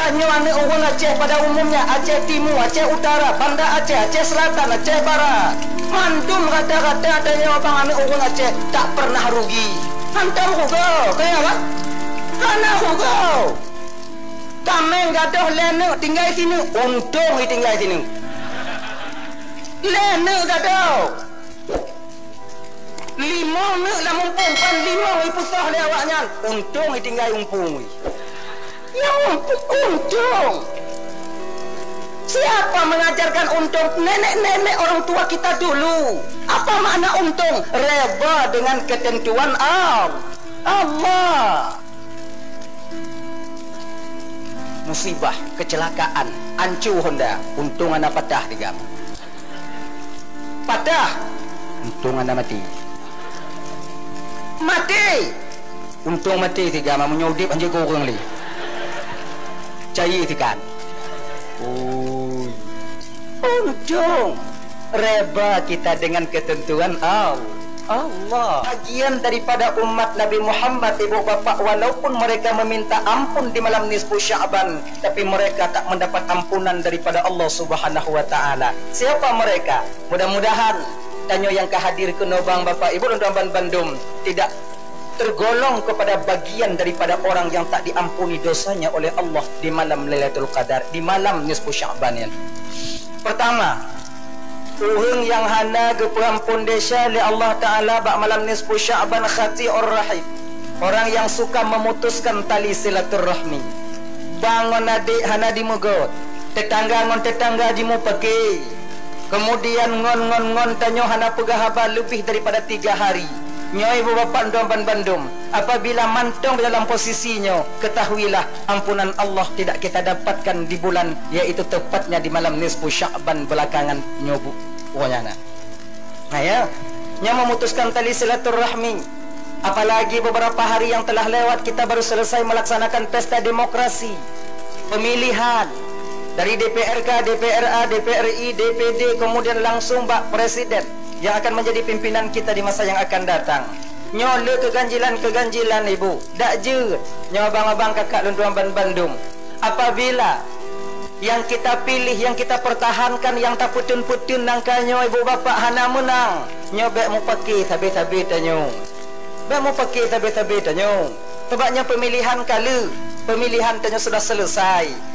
Tanya anak orang Aceh pada umumnya, Aceh Timur, Aceh Utara, Banda Aceh, Aceh Selatan, Aceh Barat. Mantum kata-kata tanya abang anak orang Aceh tak pernah rugi. Hantam rugo, kaya apa? Karena rugo. Tameng gadoh lene tinggal sini, untung tinggal sini. Lene gadoh. Lima nak lah mumpung pan lima pusah dia awaknya. Untung tinggal umpung. Ya untung. Siapa mengajarkan untung? Nenek-nenek orang tua kita dulu. Apa makna untung? Reba dengan ketentuan Allah. Musibah, kecelakaan, ancu Honda, untung anda patah tiga. Patah, untung anda mati. Mati, untung mati tiga. Mau nyodip anjir korang li. Cai tikan. Oh, untung reba kita dengan ketentuan Allah. Bagian daripada umat Nabi Muhammad, ibu bapa, walaupun mereka meminta ampun di malam nisfu Sya'ban, tapi mereka tak mendapat ampunan daripada Allah Subhanahu wa taala. Siapa mereka? Mudah-mudahan tanya yang kehadir ke Nobang Bapak Ibu dan Bandung tidak tergolong kepada bagian daripada orang yang tak diampuni dosanya oleh Allah di malam Lailatul Qadar, di malam nisfu Sya'ban ini. Pertama, orang yang hana ke perampun desa oleh Allah Ta'ala bak malam nisfu Sya'ban khati'ur rahim. Orang yang suka memutuskan tali silaturahmi. Bangun adik hana dimugot, tetangga ngon tetangga dimu pakai. Kemudian ngon tanya hana pegah haba lebih daripada 3 hari. Nyoi ibu bapa dan Bandung, apabila mantong dalam posisinya, ketahuilah ampunan Allah tidak kita dapatkan di bulan, yaitu tepatnya di malam nisfu Sya'ban belakangan nyobu wanyana. Nah ya, yang memutuskan tali silaturahmi. Apalagi beberapa hari yang telah lewat kita baru selesai melaksanakan pesta demokrasi, pemilihan dari DPRK, DPRA, DPRI, DPD, kemudian langsung bak presiden yang akan menjadi pimpinan kita di masa yang akan datang. Nyole keganjilan ibu, dak je nyawa abang-abang kakak dan tuan Bandung. Apabila yang kita pilih, yang kita pertahankan, yang tak putun-putun nangkanya ibu bapa hana menang, nyobek mu pakai tabe-tabe tanyo. Bek mu pakai tabe-tabe tanyo. Sebabnya pemilihan kala, pemilihan tanyo sudah selesai.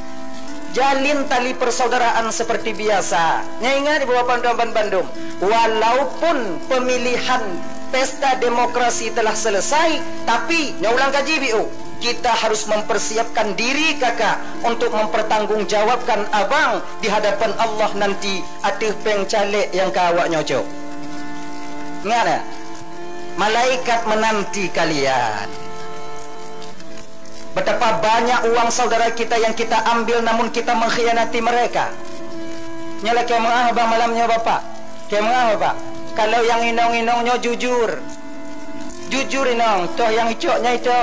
Jalin tali persaudaraan seperti biasa. Ingat ibu bapa dan Bandung, walaupun pemilihan pesta demokrasi telah selesai, tapi nyaulang kaji biu, kita harus mempersiapkan diri kakak untuk mempertanggungjawabkan abang di hadapan Allah nanti atih peng calek yang kawak nyocok. Ingat ya? Malaikat menanti kalian. Betapa banyak uang saudara kita yang kita ambil namun kita mengkhianati mereka. Nyala kayak mengah abang malamnya bapak. Kayak mengah bapak. Kalau yang inong-inongnya jujur. Jujur inong. Toh yang icoknya itu.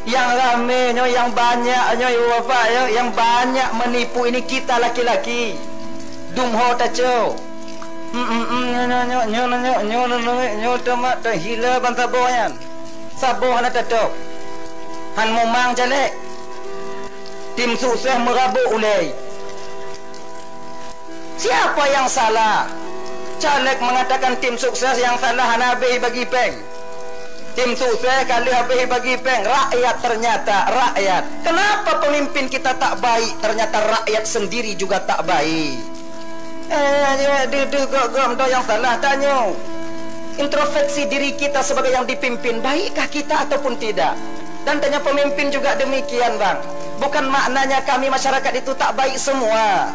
Yang ramenya, yang banyaknya ibu bapak ya, yang banyak menipu ini kita laki-laki. Dumho taco. Nyo tomat to hila bantaboyan. Saboh na tato. Han mumang jalek. Tim sukses merabuk ulai. Siapa yang salah? Caleg mengatakan tim sukses yang salah hana habis bagi peng. Tim sukses kali habis bagi peng. Rakyat ternyata rakyat. Kenapa pemimpin kita tak baik? Ternyata rakyat sendiri juga tak baik. Gom yang salah tanya. Introspeksi diri kita sebagai yang dipimpin, baikkah kita ataupun tidak? Dan tanya pemimpin juga demikian bang. Bukan maknanya kami masyarakat itu tak baik semua.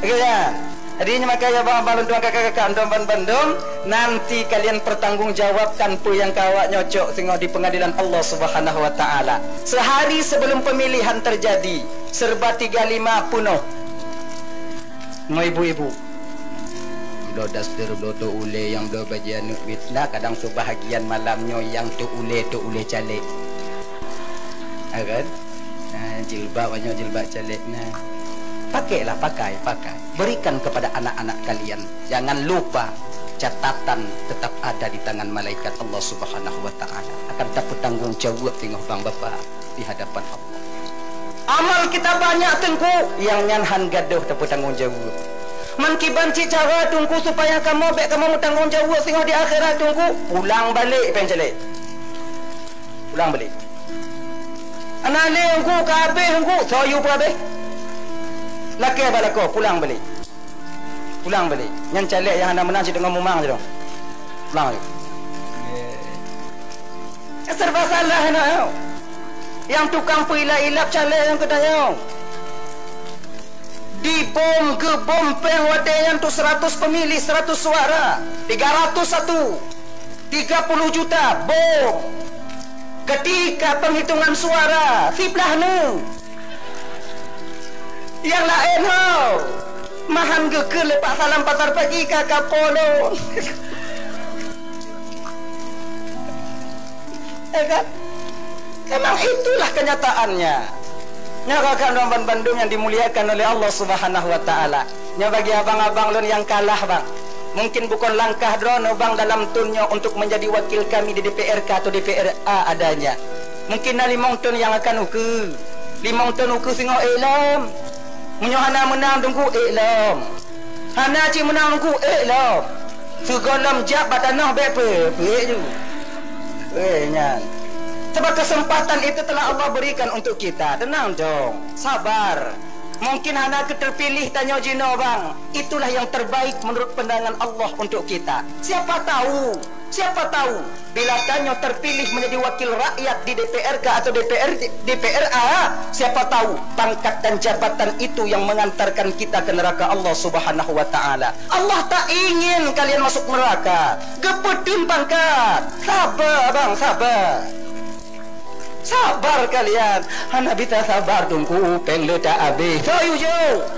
Ya. Jadi makanya bang tuan kakak-kakak dan Bandung, nanti kalian pertanggungjawabkan pu yang kawak nyocok tengok di pengadilan Allah Subhanahu wa taala. Sehari sebelum pemilihan terjadi, serba 35 punuh. Ngo ibu-ibu. Do dasar do ule yang do bagian bitlah kadang sebahagian malamnya yang tu ule calek. Akan jilbabnya jilbab calek nah. Pakailah, pakai. Berikan kepada anak-anak kalian. Jangan lupa catatan tetap ada di tangan malaikat Allah Subhanahu wa taala. Akan dapat tanggung jawab tengok bang bapak di hadapan Allah. Amal kita banyak tengku, yang nyanhan gaduh tak tanggung jawab. Man kibanci cara tunggu supaya kamu tanggung jawab sehingga di akhirat tunggu pulang balik pencele. Pulang balik. Anak le engku kabeh engku soyu kabeh. Laki balako pulang balik. Pulang balik. Yang calek yang anda menang dengan mumang je dong. Pulang balik. Serba salah nak. Yang tukang pilap calek yang kedaya. Di bom ke bom peng wadah yang tu 100 pemilih 100 suara 301 30 juta bom. Ketika penghitungan suara siplah nu yang lain ho mahan geger lepak salam pasar pagi kakak polo. Kan? Memang itulah kenyataannya. Nyarakan orang Bandung yang dimuliakan oleh Allah Subhanahu wa taala. Nya bagi abang-abang lun yang kalah bang. Mungkin bukan langkah drono bang dalam tunnya untuk menjadi wakil kami di DPRK atau DPRA adanya. Mungkin na 5 ton yang akan uku. 5 ton uku singo elam. Munyohana menang dungku elam. Hana ci menang dungku elam. Segolam jak badanah bepe. Beju. Nyan. Sebab kesempatan itu telah Allah berikan untuk kita. Tenang dong, sabar. Mungkin anak terpilih tanya Jino bang, itulah yang terbaik menurut pandangan Allah untuk kita. Siapa tahu bila tanya terpilih menjadi wakil rakyat di DPRK atau DPRA, siapa tahu pangkat dan jabatan itu yang mengantarkan kita ke neraka Allah Subhanahu wa taala. Allah tak ingin kalian masuk neraka. Gepetin pangkat. Sabar bang, sabar. Sabar kalian. Hana bita sabar tunggu peng ledak habis. Soyu jo.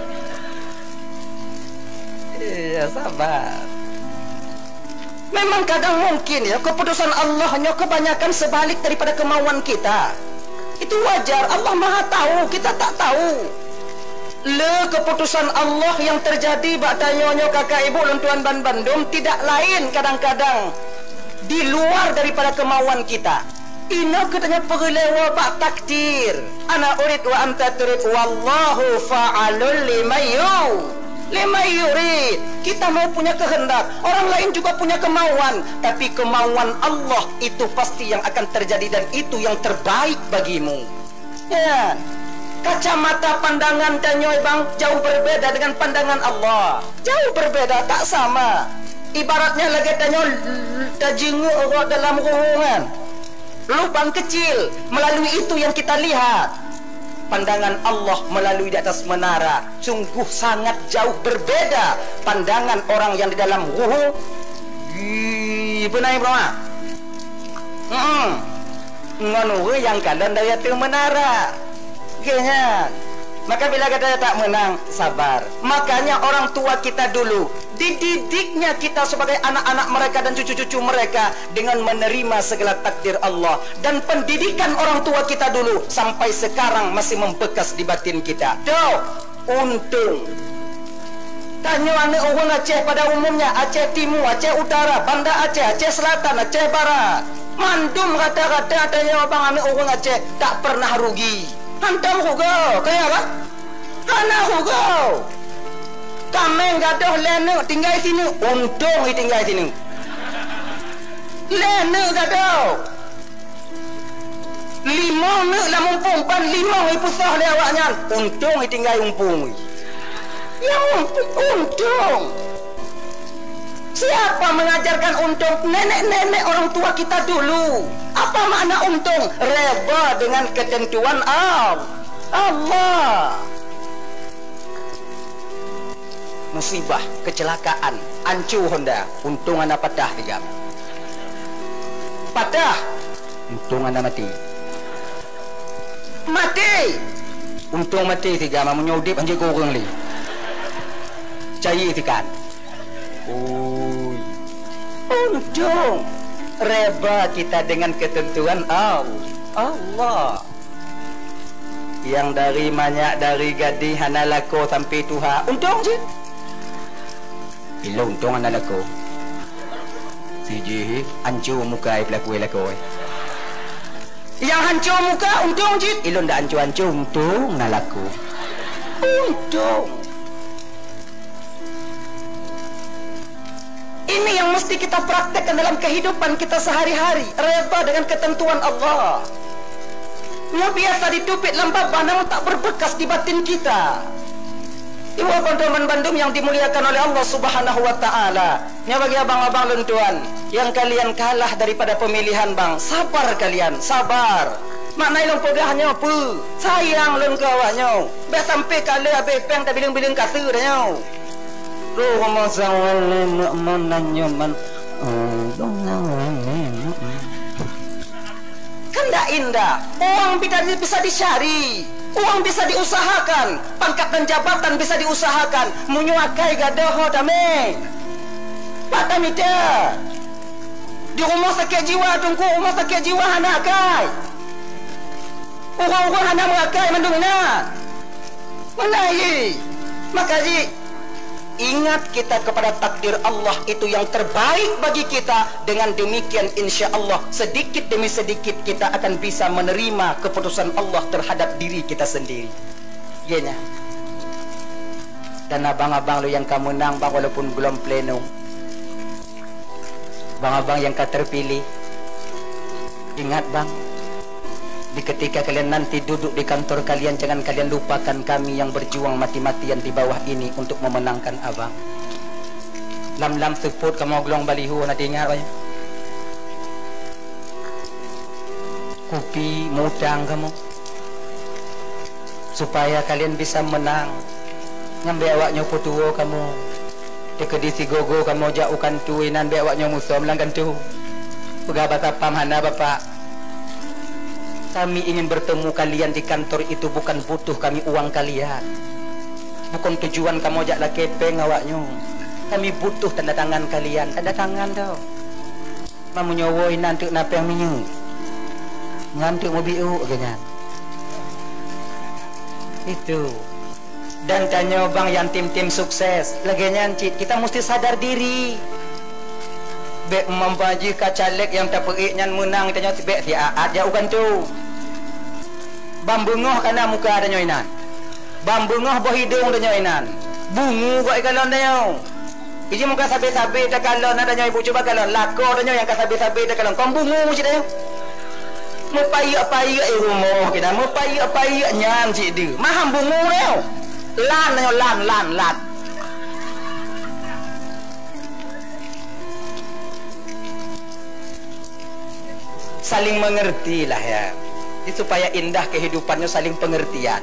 Iya sabar. Memang kadang mungkin ya keputusan Allah hanya kebanyakan sebalik daripada kemauan kita. Itu wajar. Allah Maha tahu, kita tak tahu. Le keputusan Allah yang terjadi bak tanyonyo kakak ibu luntuan ban Bandung tidak lain kadang-kadang di luar daripada kemauan kita. Ina katanya perlewa bak takdir. Ana urid wa anta turid wallahu fa'alul lima yurid. Kita mau punya kehendak, orang lain juga punya kemauan, tapi kemauan Allah itu pasti yang akan terjadi dan itu yang terbaik bagimu. Ya. Kacamata pandangan tanyoy bang jauh berbeda dengan pandangan Allah. Jauh berbeda, tak sama. Ibaratnya lagi tanyoy tajingu dalam ruangan. Lubang kecil, melalui itu yang kita lihat. Pandangan Allah melalui di atas menara sungguh sangat jauh berbeda pandangan orang yang di dalam ruh. Benar bro? Ngono yang kalian dari atas menara. Kayaknya. Maka bila kata tak menang, sabar. Makanya orang tua kita dulu dididiknya kita sebagai anak-anak mereka dan cucu-cucu mereka dengan menerima segala takdir Allah. Dan pendidikan orang tua kita dulu sampai sekarang masih membekas di batin kita. Untung. Tanya anak orang Aceh pada umumnya, Aceh Timur, Aceh Utara, Banda Aceh, Aceh Selatan, Aceh Barat. Mandum kata-kata tanya abang anak orang Aceh tak pernah rugi. Hantam hugo, kaya apa? Hana hugo. Kami gadoh lene tinggal sini, untung tinggal sini. Lene gadoh. 5 nak lah mumpung pan 5 pusah dia awaknya. Untung tinggal umpung. Ya untung. Siapa mengajarkan untung? Nenek-nenek orang tua kita dulu. Apa makna untung? Reba dengan ketentuan Allah. Musibah, kecelakaan, ancu Honda, untung anda patah 3. Patah, untung anda mati. Mati, untung mati 3. Mamunya udip anjir korang li. Cair tikan. Untung reba kita dengan ketentuan Allah. Yang dari banyak dari gading hana lako sampai tuha untung je. Bila untung hana lako siji ancu muka pelaku lako. Yang hancur muka untung je. Ilun dah hancur-hancur untung nak laku. Untung. Ini yang mesti kita praktekkan dalam kehidupan kita sehari-hari. Reda dengan ketentuan Allah. Yang biasa ditupit lembabah namun tak berbekas di batin kita. Ibu teman-teman Bandung yang dimuliakan oleh Allah Subhanahu wa taala. Nya bagi abang-abang lentuan yang kalian kalah daripada pemilihan bang, sabar kalian, sabar. Maknai long pegahnya apa? Sayang leng kawanya. Be sampai kala abe peng tak biling-biling kata dah nyau. Roh masawal menanyo man. Kan dah indah. Uang bisa dicari. Uang bisa diusahakan, pangkat dan jabatan bisa diusahakan. Munyuakai gadoh dame. Pak tamita. Di rumah sakit jiwa tungku rumah sakit jiwa anak kai. Orang-orang anak mengakai mendungna. Menai. Makasih. Ingat kita kepada takdir Allah itu yang terbaik bagi kita. Dengan demikian insya Allah sedikit demi sedikit kita akan bisa menerima keputusan Allah terhadap diri kita sendiri. Gini. Dan abang-abang lu yang kamu menang bang walaupun belum pleno. Abang-abang yang kau terpilih. Ingat bang. Di ketika kalian nanti duduk di kantor kalian, jangan kalian lupakan kami yang berjuang mati-matian di bawah ini untuk memenangkan abang. Lam-lam support kamu gelong baliho nak dengar banyak. Kopi mudang kamu. Supaya kalian bisa menang. Nyambe awaknya kutuo kamu. Dekedi gogo kamu jauhkan tuinan be awaknya musuh melanggan tu. Pegabat apa mana bapak? Kami ingin bertemu kalian di kantor itu bukan butuh kami uang kalian. Bukan tujuan kamu jaklah kepeng awaknya. Kami butuh tanda tangan kalian. Tanda tangan tau. Mamu nyowoi nanti napa yang minyu. Ngantuk mobil ganyan. Itu. Dan tanya bang yang tim-tim sukses. Laginya kita mesti sadar diri. Bek membaji kacalek yang tak periknya menang tanya bek si aat jauhkan tu. Bambungoh kana muka ada nyoinan. Bambungoh boh hidung ada nyoinan. Bungu kok ikalon dah. Iji muka sabe-sabe dah kalon ada nyoi ibu cuba kalon. Lako ada nyoi yang ka sabe-sabe dah kalon. Kau bungu cik dah. Mepayak-payak rumah kita. Mepayak-payak nyam cik dia. Maham bungu dah. Lan dah lan. Saling mengerti lah ya. Itu supaya indah kehidupannya saling pengertian.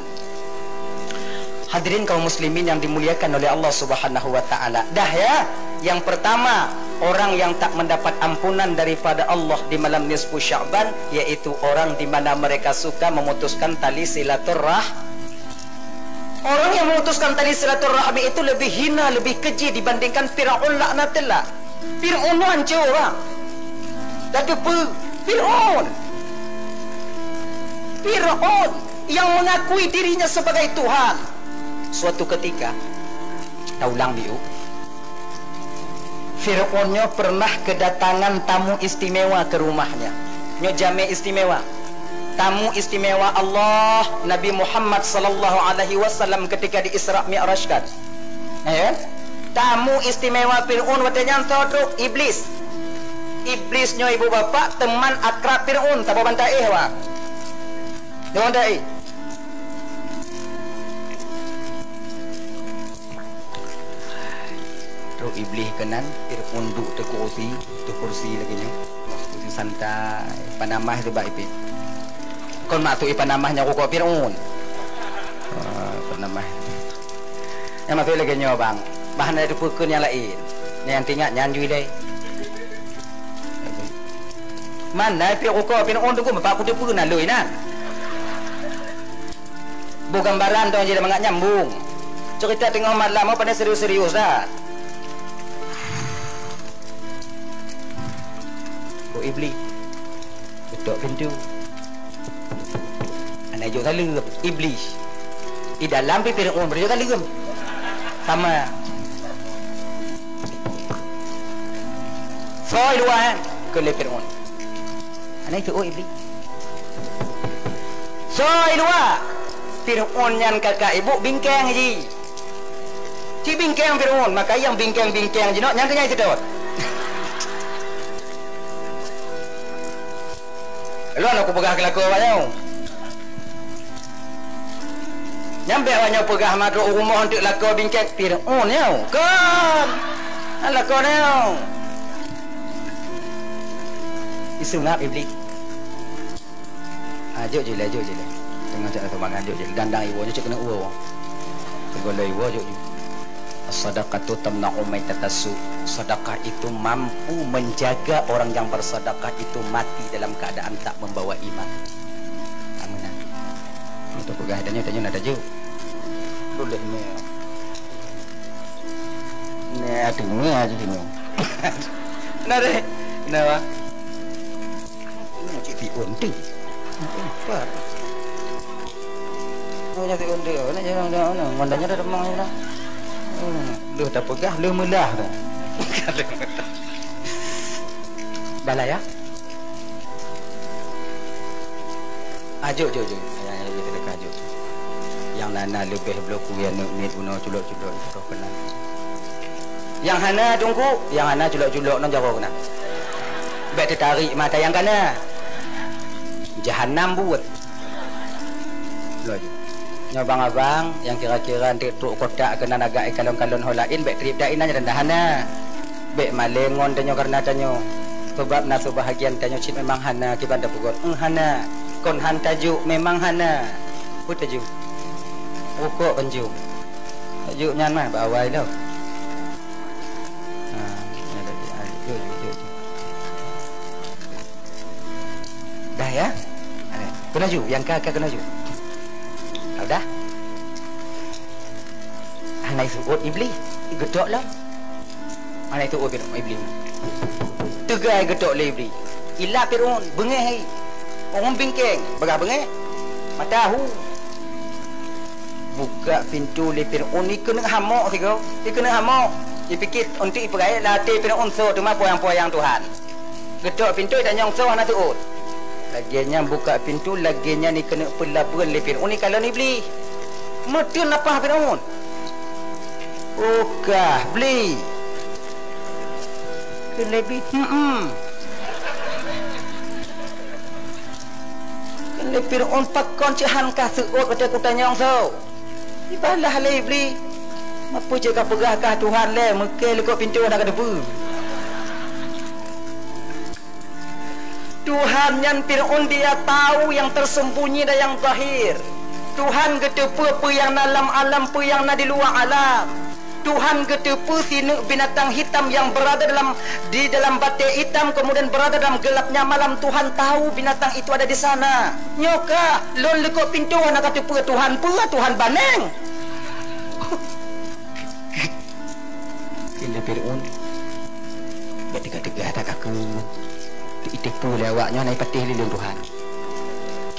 Hadirin kaum muslimin yang dimuliakan oleh Allah Subhanahu wa taala. Dah ya, yang pertama, orang yang tak mendapat ampunan daripada Allah di malam nisfu Sya'ban, yaitu orang di mana mereka suka memutuskan tali silaturrahmi. Orang yang memutuskan tali silaturrahmi itu lebih hina, lebih keji dibandingkan Fir'aun laknatullah. Fir'aun hancur orang. Tapi Fir'aun yang mengakui dirinya sebagai Tuhan. Suatu ketika, taulang biu, Fir'aunnya pernah kedatangan tamu istimewa ke rumahnya. Nyo jame istimewa. Tamu istimewa Allah Nabi Muhammad sallallahu alaihi wasallam ketika di Isra Mi'raj kan. Ya? Tamu istimewa Fir'aun watanya sodok iblis. Iblisnya ibu bapak teman akrab Fir'aun tak bantai wa. Jangan dai. Terus iblis kanan Fir'aun duduk di kursi lagi nya. Kursi santai, panamah tu baik pi. Kon mak tu panamahnya kok Fir'aun. Panamah. Yang mak tu lagi nya bang. Bahan dari pukun yang lain. Yang tinggal nyanyi dai. Mana Fir'aun tu bapak aku tu pun nak lui nah. Bukan gambaran tu jadi mengak nyambung. Cerita tengok malam pada serius-serius dah. Kok iblis. Betul pintu. Anak juga lem iblis. Di dalam Fir'aun berjuga lem. Sama. Soal dua ke Fir'aun. Anak itu iblis. Soi luar. Fir'aun yang kakak ibu bingkang je. Si bingkang Fir'aun, maka yang bingkang-bingkang je nak nyangkanya itu dah. Lu nak aku pegah kelakar awaknya. Nyampe awaknya pegah masuk rumah untuk lakar bingkang Fir'aun ya. Kan. Lakar dia. Isu ngap iblis. Ajuk je lah. Tengah cak tu makan ajuk je. Dandang ibunya cak kena uang. Segala ibu ajuk je. As-sadaqatu tamna'u maitatasu. Sedekah itu mampu menjaga orang yang bersedekah itu mati dalam keadaan tak membawa iman. Amin. Untuk pegah tanya nak tajuk. Boleh ni. Ni ada ni aja ni. Nare. Kenapa? Nak cik onti. Apa? Oh jadi onti. Nak jangan mandanya dah demang dah. Lu dah pegah, lu melah dah. Balai ya? Ajuk. Ya, kita dekat ajuk. Yang nana lebih bloku yang ni guna culok-culok itu kena. Yang hana tunggu, yang hana culok-culok non jawab kena. Baik tertarik mata yang kana. Jahanam buat. Loh. Abang-abang yang kira-kira nanti truk kotak kena nagai kalon-kalon holain baik trip dah inanya dan dahana baik malengon tanyo karena tanyo sebab nasu bahagian tanyo cip memang hana kiban dah pugot hana kon han tajuk memang hana put tajuk pokok penju tajuk nyan mah bawai dah dah ya kena ju yang kakak kena ju dah. Anak itu ut iblis, gedok lah. Anak itu ut iblis. Tegai gedok lah iblis. Ilah Fir'aun, bengeh hai. Orang bingkeng, bagah bengeh. Matahu. Buka pintu le Fir'aun ni kena hamok sih kau. Dia kena hamok. Dia fikir untuk iperai latih Fir'aun so tu mah poyang-poyang Tuhan. Gedok pintu dan nyong so anak tu ut. Laginya buka pintu, laginya ni kena pelabuhan le Fir'aun ni kalau ni beli. Mutun apa Fir'aun? Okah, beli. Kena lebih. Kena Fir'aun pakon cihan kah seut kata kutanya orang so. Ibalah le beli. Apa jaga pegahkah Tuhan le, mekeh lekuk pintu nak ada apa? Tuhan yang Fir'aun dia tahu yang tersembunyi dan yang zahir. Tuhan getepa apa yang dalam alam, apa yang di luar alam. Tuhan getepa sinuk binatang hitam yang berada di dalam batik hitam kemudian berada dalam gelapnya malam. Tuhan tahu binatang itu ada di sana. Nyoka lon lekuk pintu nak kata apa Tuhan pula Tuhan baneng. Kena Fir'aun. Bertegak-tegak tak aku. Itu pula awaknya naik patih lilin Tuhan.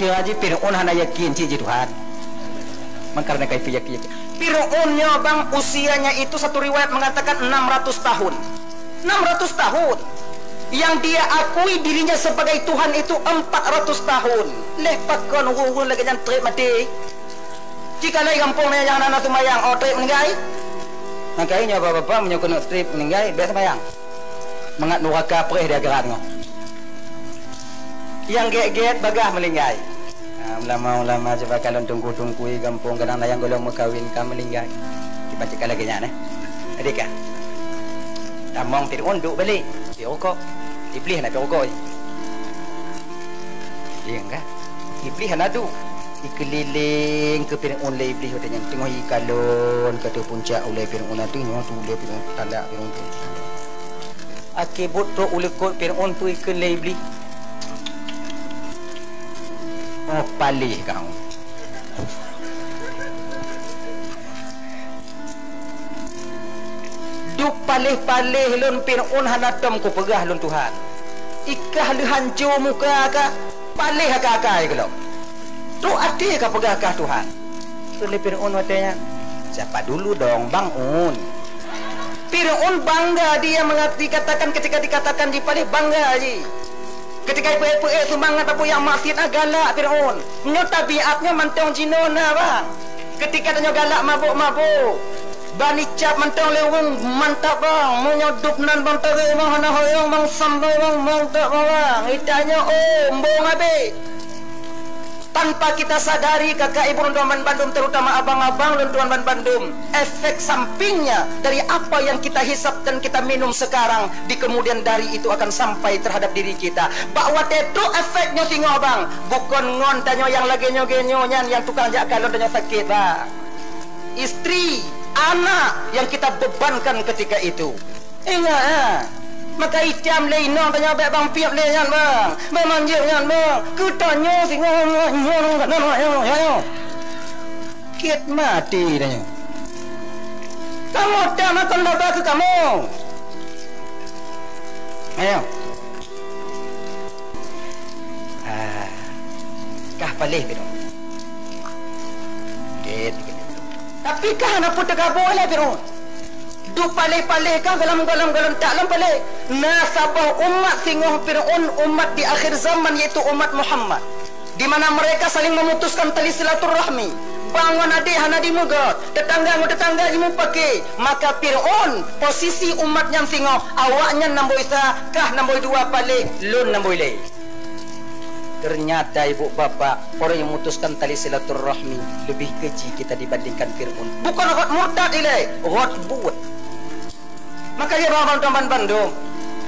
Kira aja Fir'aun hana yakin cik Tuhan. Mengkarena kaitu yakin. Fir'aunnya bang usianya itu satu riwayat mengatakan 600 tahun. 600 tahun. Yang dia akui dirinya sebagai Tuhan itu 400 tahun. Lepas kon urun lagi jangan trip mati. Jika lagi kampungnya yang anak semayang oh trip meninggal. Makanya bapak-bapak menyokong trip meninggal biasa semayang. Mengat nuraka perih dia gerak ngok. Yang get-get bagah melinggai. Ulama-ulama coba kalau tunggu-tunggu kampung kadang yang golong makawin kan melinggai. Dibacakan lagi nya nah. Adikah? Tamong Fir'aun duk balik. Dia rokok. Iblis nak rokok. Dia enggak. Iblis nak duk. Ikeliling ke Fir'aun le iblis katanya tengok ikalon kata puncak oleh Fir'aun tengok tu oleh Fir'aun talak Fir'aun tu. Akibut tu oleh kot Fir'aun tu ikele iblis. Oh palih kau. Duk palih-palih lun Fir'aun hanatam ku pegah lun Tuhan. Ikah le hancur muka ka palih ka kalau. Tu ati ka pegah ka Tuhan. Tu le Fir'aun katanya, siapa dulu dong Bang Un. Fir'aun bangga dia mengerti katakan ketika dikatakan di palih bangga aja. Ketika ibu semangat apa yang maksiat galak Fir'aun. Nyo tabiatnya mantong jinona bang. Ketika dia galak mabuk-mabuk. Bani cap mantong lewung mantap bang. Menyudup nan bang tadi bang hana hoyong bang sambal bang mantap bang. Itanya mbong habis. Tanpa kita sadari kakak ibu Luntuan Bandung, terutama abang-abang Luntuan Bandung, efek sampingnya dari apa yang kita hisap dan kita minum sekarang di kemudian dari itu akan sampai terhadap diri kita. Bahwa itu efeknya tinggal bang, bukan ngon tanyo yang lagi nyogenyonya yang tukang jak kalau tanyo sakit bang. Istri, anak yang kita bebankan ketika itu. Ingat ya. Maka itiam leinong tanya baik bang piap leyan bang. Memanjir yan bang. Kutanya si ngomong kan kit mati tanya. Kamu dah makan baba ke kamu. Ayo. Kah palih biru. Kit. Tapi kah nak putar boleh biru. Du palih-palih kan galam-galam tak lam palih. Nasabah umat singoh Fir'aun, umat di akhir zaman yaitu umat Muhammad, di mana mereka saling memutuskan tali silaturahmi. Bangun adik hana di muga, tetangga imu pakai. Maka Fir'aun posisi umat yang singoh, awaknya namboi isa kah namboi dua palih lun namboi leh. Ternyata ibu bapak, orang yang memutuskan tali silaturahmi lebih keji kita dibandingkan Fir'aun. Bukan hot murtad ilai, hot buat. Maka ya Luntuan Bandung,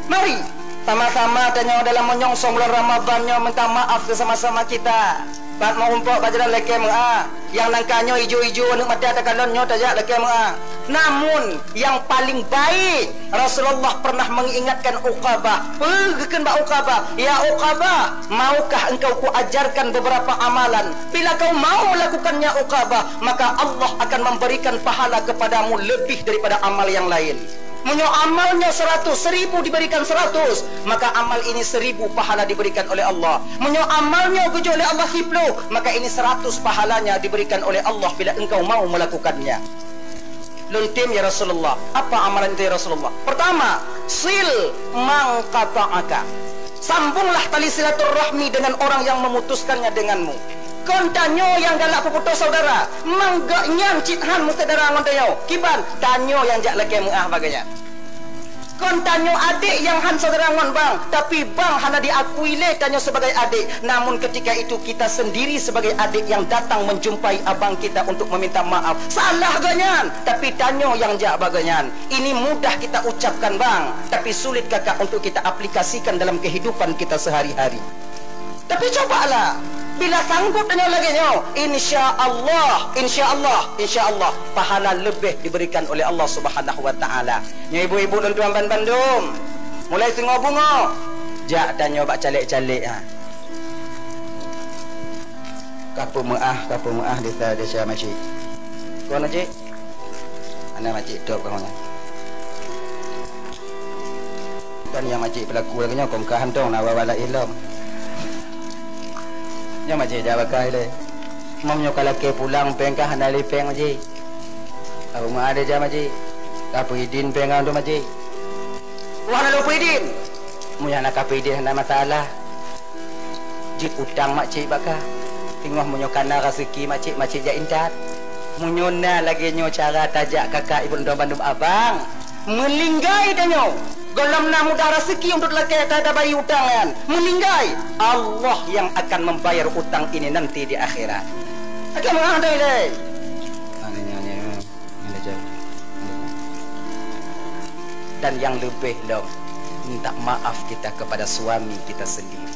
mari sama-sama tanya dalam menyongsong bulan Ramadannya minta maaf sama-sama kita. Pak mau umpuk bajaran leke menga, yang nangkanya hijau-hijau nak mati ada kalonnya tajak leke menga. Namun yang paling baik Rasulullah pernah mengingatkan Uqabah. Pergikan Mbak Uqabah, ya Uqabah, maukah engkau kuajarkan beberapa amalan? Bila kau mau lakukannya Uqabah, maka Allah akan memberikan pahala kepadamu lebih daripada amal yang lain. Menyo amalnya 100, 1000 diberikan 100, maka amal ini 1000 pahala diberikan oleh Allah. Menyo amalnya kejo oleh Allah 10, maka ini 100 pahalanya diberikan oleh Allah bila engkau mau melakukannya. Luntim ya Rasulullah. Apa amalan itu ya Rasulullah? Pertama, sil man qata'aka. Sambunglah tali silaturahmi dengan orang yang memutuskannya denganmu. Kontanyo yang galak puputus saudara, manggak nyang cithan saudara ngontanyo. Kiban tanyo yang jak leke muah baganya. Kontanyo adik yang han saudara ngon bang, tapi bang hana diakui le tanyo sebagai adik. Namun ketika itu kita sendiri sebagai adik yang datang menjumpai abang kita untuk meminta maaf. Salah ganyan, tapi tanyo yang jak baganyan. Ini mudah kita ucapkan bang, tapi sulit kakak untuk kita aplikasikan dalam kehidupan kita sehari-hari. Tapi cobalah. Bila sanggup dengan lagi insya Allah pahala lebih diberikan oleh Allah Subhanahu wa taala. Nya ibu-ibu Luntuan Bandung, mulai tengok bunga jak tanya bak calik-calik ha. Kapu meah desa desa makcik. Kau makcik? Ana makcik tok kau nya. Kan yang makcik pelaku lagi nya kongkahan dong nak wala ilmu. Ya macam jawab kai le. Mamnyo kalau ke pulang pengkah handali peng macam. Aku mau ada jam macam. Kapu idin pengang tu macam. Wah nak lupa idin. Munya nak kapu idin hendak masalah. Jik utang macam bakah. Tengok munyo kana rezeki macam jak intat. Munyo na lagi nyo cara tajak kakak ibu Luntuan Bandung abang. Melinggai danyo. Golam nak mudah rezeki untuk lelaki tak ada bayi utang kan. Meninggai Allah yang akan membayar utang ini nanti di akhirat. Akan mengada ini. Dan yang lebih dong, minta maaf kita kepada suami kita sendiri.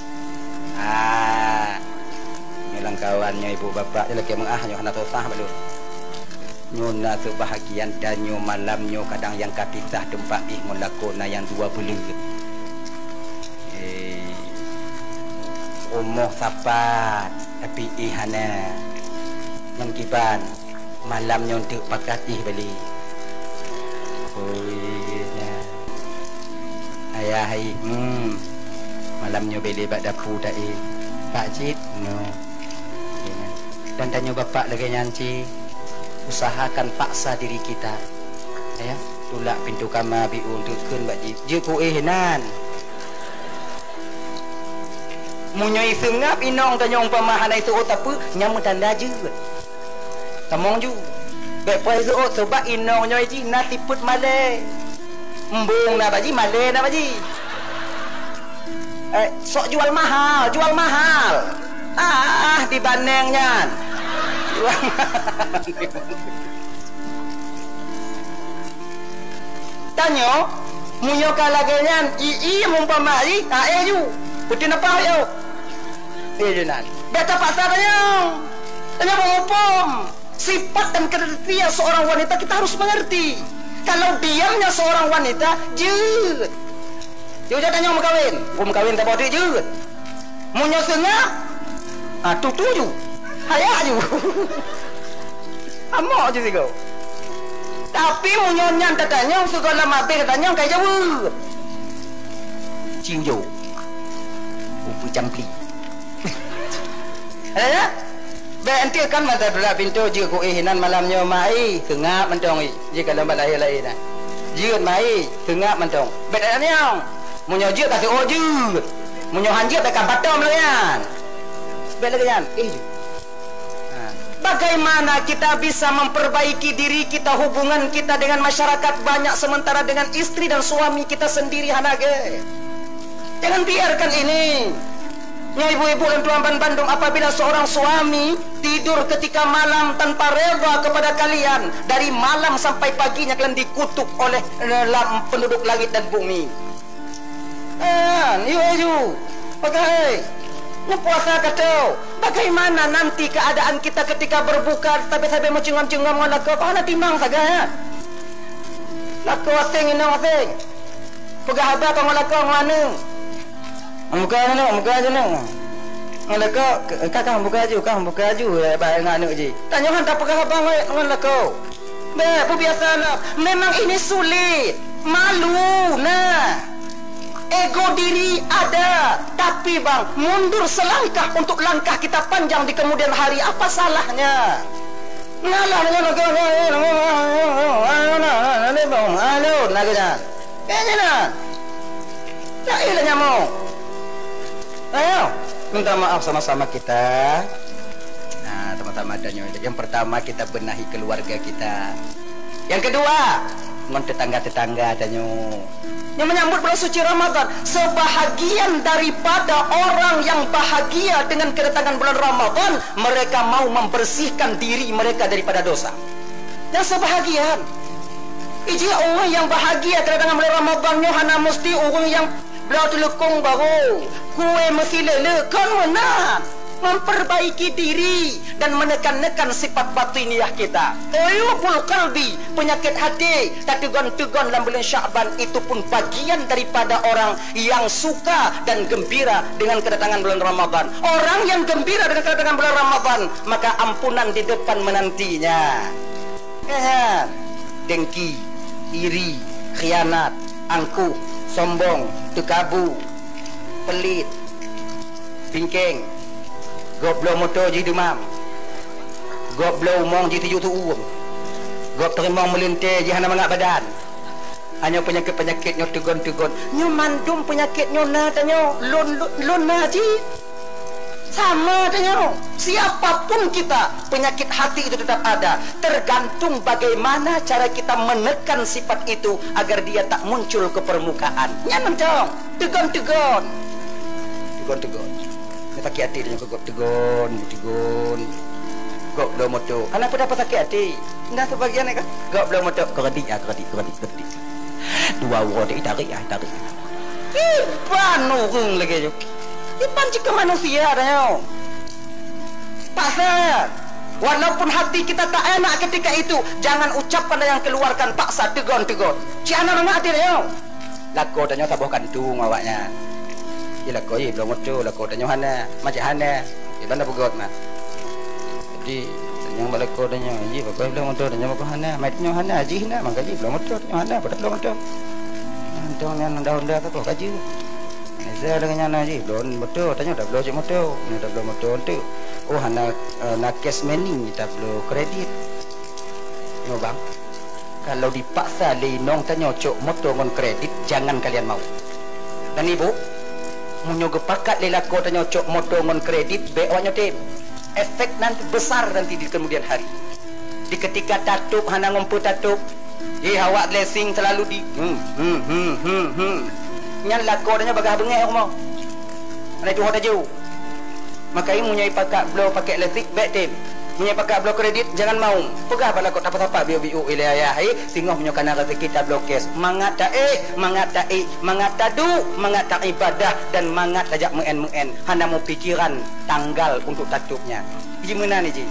Nyolang kawannya ibu bapak lelaki mengah nyohana totah balu. Nyona kebahagiaan dan nyo malamnyo kadang yang kapitah tempat ngelakona yang 2 bulan. Umuh sapat tapi ihana yang kiban malamnyo untuk pakatih balik. Ayah malamnyo beli bak dapur tak Pak Cid no. Dan tanya bapak lagi nyanci. Usahakan paksa diri kita ya, tulak pintu kamar biun tukun bak je ku nan Munyoi sengap inong tanya umpamahan itu apa nyam tanda je. Tamong ju. Baik puai zo sebab inong nyoi ji na tiput male. Embung na baji male na baji. Sok jual mahal, jual mahal. Dibandingnya. Jual mahal. Tanyo, munyo kalagenya mumpama ji, ju. Putin apa yo? Jenan. Beta pasar tanya. Tanya pengupum. Sifat dan kriteria seorang wanita kita harus mengerti. Kalau diamnya seorang wanita, jeut. Dia tanya mau kawin, mau kawin tak boleh jeut. Munyo sengap, tuju. Hayak ju. Amok je kau. Tapi munyonya tanya segala mabeh tanya kayak jauh. Ciu jauh. Upu campli. Ada? Nanti kan mata belah pintu jika ku ihinan malamnya mai tengah mentong jika lembat lahir nah. Jika mai tengah mentong. Bedanya munyo je kasih oju. Munyo hanjir tak batom layan. Bedanya bagaimana kita bisa memperbaiki diri kita, hubungan kita dengan masyarakat banyak sementara dengan istri dan suami kita sendiri hanage. Jangan biarkan ini. Ya ibu-ibu dan tuan Bandung, apabila seorang suami tidur ketika malam tanpa reda kepada kalian, dari malam sampai paginya kalian dikutuk oleh penduduk langit dan bumi. Ibu-ibu, pakai puasa kata, bagaimana nanti keadaan kita ketika berbuka tapi mencengam-cengam dengan lako, apa nak timbang saja ya? Lako asing ini asing, pegah abah kau lako mana? Buka aja nak. Lako, kakak buka aju, baik nganu je. Tanya kan tak pegah abah dengan lako. Apa biasa nak? Memang ini sulit, malu nah. Ego diri ada, tapi bang mundur selangkah untuk langkah kita panjang di kemudian hari. Apa salahnya? Ngalah dengan ayo minta maaf sama-sama kita. Nah, teman-teman adanya. Yang pertama kita benahi keluarga kita. Yang kedua, dengan tetangga-tetangga adanya. Yang menyambut bulan suci Ramadan, sebahagian daripada orang yang bahagia dengan kedatangan bulan Ramadan, mereka mau membersihkan diri mereka daripada dosa. Dan sebahagian iji orang yang bahagia kedatangan bulan Ramadan hana mesti orang yang belau telekong baru kue mesti lelekan mana memperbaiki diri dan menekan-nekan sifat batiniah kita. Uyubul qalbi, penyakit hati, tegon-tegon dalam bulan Sya'ban itu pun bagian daripada orang yang suka dan gembira dengan kedatangan bulan Ramadan. Orang yang gembira dengan kedatangan bulan Ramadan, maka ampunan di depan menantinya. Dengki, iri, khianat, angkuh, sombong, tekabu, pelit, bingkeng, goblo motor ji demam, goblo mong ji tujuh tuum, gob terimong melintir ji hana mangak badan. Hanya penyakit-penyakit nyo tegon-tegon, nyo mandum penyakit nyo na tanyo lon na ji. Sama tanyo. Siapapun kita, penyakit hati itu tetap ada. Tergantung bagaimana cara kita menekan sifat itu agar dia tak muncul ke permukaan. Nyaman dong, tegon-tegon. Tegon-tegon. Sakit hati dia kok tegon. Kok belum moto. Kenapa dapat sakit hati? Nah sebagian kan. Kok belum moto. Keredik. Dua orang tarik. Iban orang lagi je. Iban jika manusia dah. Paksa. Walaupun hati kita tak enak ketika itu, jangan ucapkan yang keluarkan paksa tegon. Ciana nak hati dah. Lako tanya sabuh kantung awaknya. Ialah kau ye belum motor, lako tanya hana, macam hana. Iban dah bugot mah. Jadi yang balik kau tanya, ye bagai belum motor tanya bagai hana, matnya hana aji hana, mangga ye belum motor tanya hana, pada belum motor. Antong yang dah tu kaji. Saya dengan hana aji belum motor tanya dah belum je motor, ni dah belum motor tu. Oh hana nak cash money dah belum kredit. Yo bang. Kalau dipaksa linong tanya cok motor dengan kredit, jangan kalian mau. Dan ibu munyo gepakat lelako tanya cok motongon kredit be awaknya tim. Efek nanti besar nanti di kemudian hari. Di ketika tatup hana ngompo tatup. Awak blessing selalu di Nyan lako tanya bagah bengeh mau. Ana itu hoda jauh. Maka ini munyai pakai blow pakai elektrik baik tim. Munyai pakai blow kredit jangan mau. Pegah pada kok apa-apa biu-biu ilayah singoh menyokan rezeki kita blokes. Mangat tak mangat tadu, mangat tak ibadah dan mangat ajak muen hana mau pikiran tanggal untuk tatupnya. Gimana ni ji?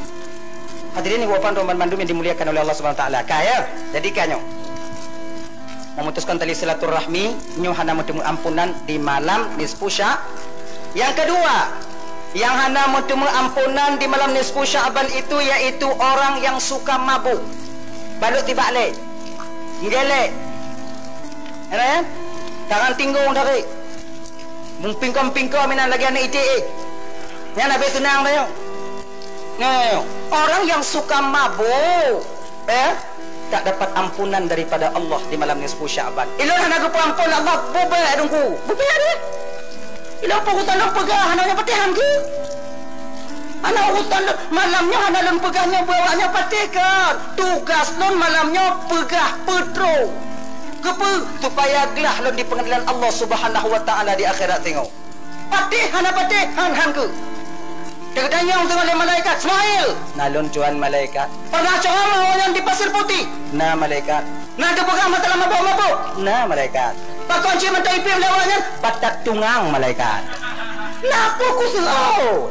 Hadirin ibu bapak Roman Bandung yang dimuliakan oleh Allah Subhanahu wa taala. Kaya jadikannya memutuskan tali silaturahmi nyu hana bertemu ampunan di malam nisfu Sya'. Yang kedua, yang hana bertemu ampunan di malam nisfu Sya'ban itu yaitu orang yang suka mabuk. Balut tiba le. Ngelek. Ya? Tangan tinggung dari. Mumpingkom-pingkom minan lagi anak ITE. Yang nabi tenang tayo. Orang yang suka mabuk, tak dapat ampunan daripada Allah di malam nisfu Sya'ban. Ilon hana ku ampun Allah bube dongku. Bube ada. Ilon hutan long pegah hana patihan ke? Hana hutan malamnya hana long pegahnya bawanya patikan. Tugas non malamnya pegah petro. Kepe supaya gelah lon di pengadilan Allah Subhanahu wa taala di akhirat tengok. Patihan ke? Dekatnya untuk oleh malaikat Ismail. Nalon cuan malaikat. Pernah coba yang di pasir putih. Nah malaikat. Nah kepegang mata lama mabuk. Nah malaikat. Pak kunci mata ipim lewatnya. Batak tungang malaikat. Nah fokus lo.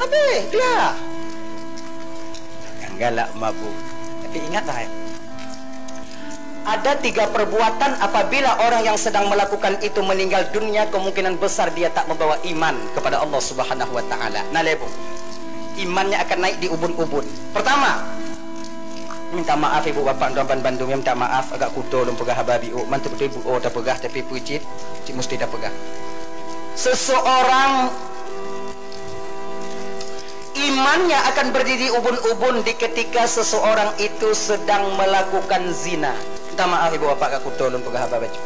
Abe dia. Yang galak mabuk. Tapi ingatlah ya. Ada 3 perbuatan apabila orang yang sedang melakukan itu meninggal dunia, kemungkinan besar dia tak membawa iman kepada Allah Subhanahu wa taala. Nalebu. Imannya akan naik di ubun-ubun. Pertama, minta maaf ibu bapak Roman Bandung, minta maaf agak kudo lum pegah hababi mantu betul ibu tak pegah tapi puji mesti tak pegah. Seseorang imannya akan berdiri ubun-ubun di ketika seseorang itu sedang melakukan zina. Minta maaf ibu bapak aku tolong pegah baju.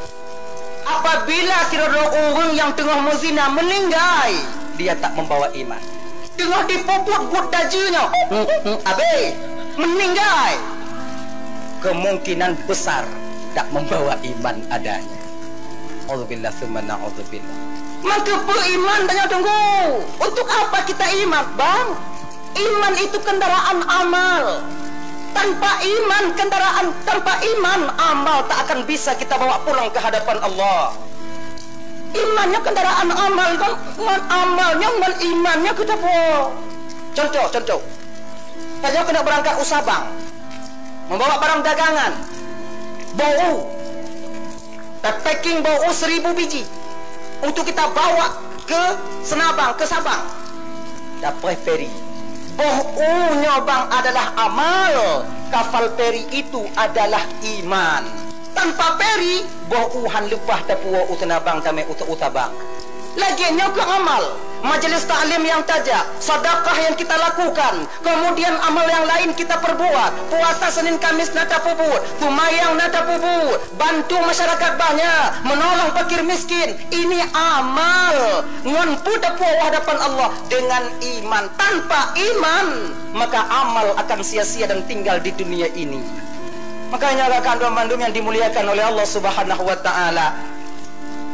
Apabila kira-kira orang yang tengah menzina meninggal, dia tak membawa iman. Tengah dipuput buat dajunya, abe meninggal, kemungkinan besar tak membawa iman adanya. Auzubillah tsumma na'udzubillah. Maka beriman tanya tunggu. Untuk apa kita iman, bang? Iman itu kendaraan amal. Tanpa iman amal tak akan bisa kita bawa pulang ke hadapan Allah. Imannya kendaraan amal kan, amalnya imannya kita bawa. Contoh. Saya kena berangkat usaha bang, membawa barang dagangan, bau, packing bau 1000 biji untuk kita bawa ke Senabang, ke Sabang. Dapat feri. Bohongnya bang adalah amal. Kapal peri itu adalah iman. Tanpa peri, bohuhan lupah tapua utanabang tame utabang. Laginya ke amal. Majelis taklim yang tajak, sedekah yang kita lakukan, kemudian amal yang lain kita perbuat. Puasa Senin Kamis nata puput, tumayang nata puput, bantu masyarakat banyak, menolong fakir miskin. Ini amal. Ngonpu tapua hadapan Allah dengan iman. Tanpa iman, maka amal akan sia-sia dan tinggal di dunia ini. Makanya rekan Bandung yang dimuliakan oleh Allah Subhanahu wa taala,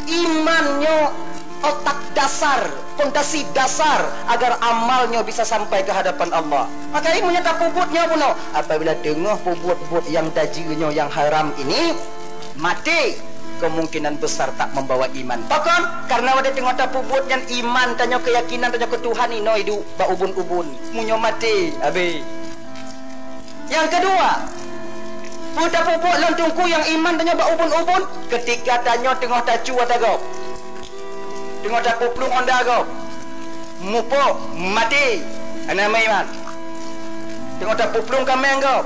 imannya otak dasar, fondasi dasar agar amalnya bisa sampai ke hadapan Allah. Maka ini menyata puputnya puno. Apabila dengar puput-puput yang tajinya yang haram ini mati, kemungkinan besar tak membawa iman. Bahkan karena ada tengok tak puput yang iman, tanya keyakinan, tanya ke Tuhan ini hidup ba ubun-ubun, munyo mati abe. Yang kedua, puta puput lontungku yang iman tanya ba ubun-ubun, ketika tanya tengok tacu atago. Tengok dah puplung onda kau mupo mati ana maiman. Tengok dah puplung kameng kau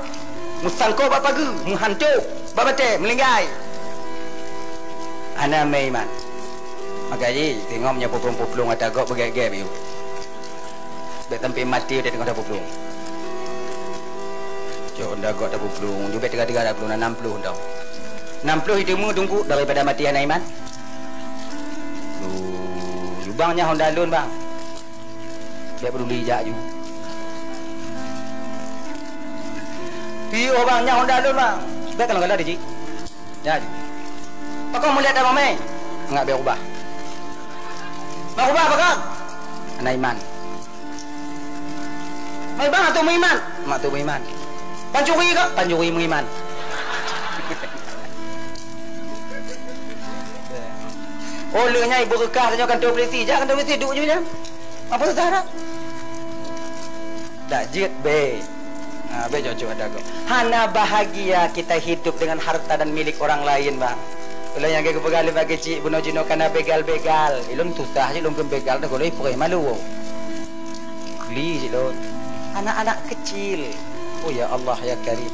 musangko bapa gu muhantu babate melinggai ana maiman. Maka ye tengok punya puplung ada kau begege biu sebab sampai mati dia tengok dah puplung jo onda kau dah puplung juga 3 60 tau 60 hidupmu tunggu daripada mati ana iman. bangnya Honda Lun bang. Dia peduli jak ju. Pio bangnya Honda Lun bang. Baik kalau di ji. Ya ju. Pakau melihat apa mai? Enggak biar ubah. Mau ubah apa kan? Anak iman. Mai bang atau mengiman? Mak tu mengiman. Pancuri ke? Pancuri mengiman. Oh lenya ibu rekah tanya kantor polisi. Jangan kantor polisi duduk je macam. Apa susah dah? Tak jit be. Be jujur ada kau. Hana bahagia kita hidup dengan harta dan milik orang lain bang. Kalau yang ke begal bagi cik bunuh jino kana begal-begal. Ilun susah je lun begal dah goloi pergi malu. Beli je lun. Anak-anak kecil. Oh ya Allah ya Karim.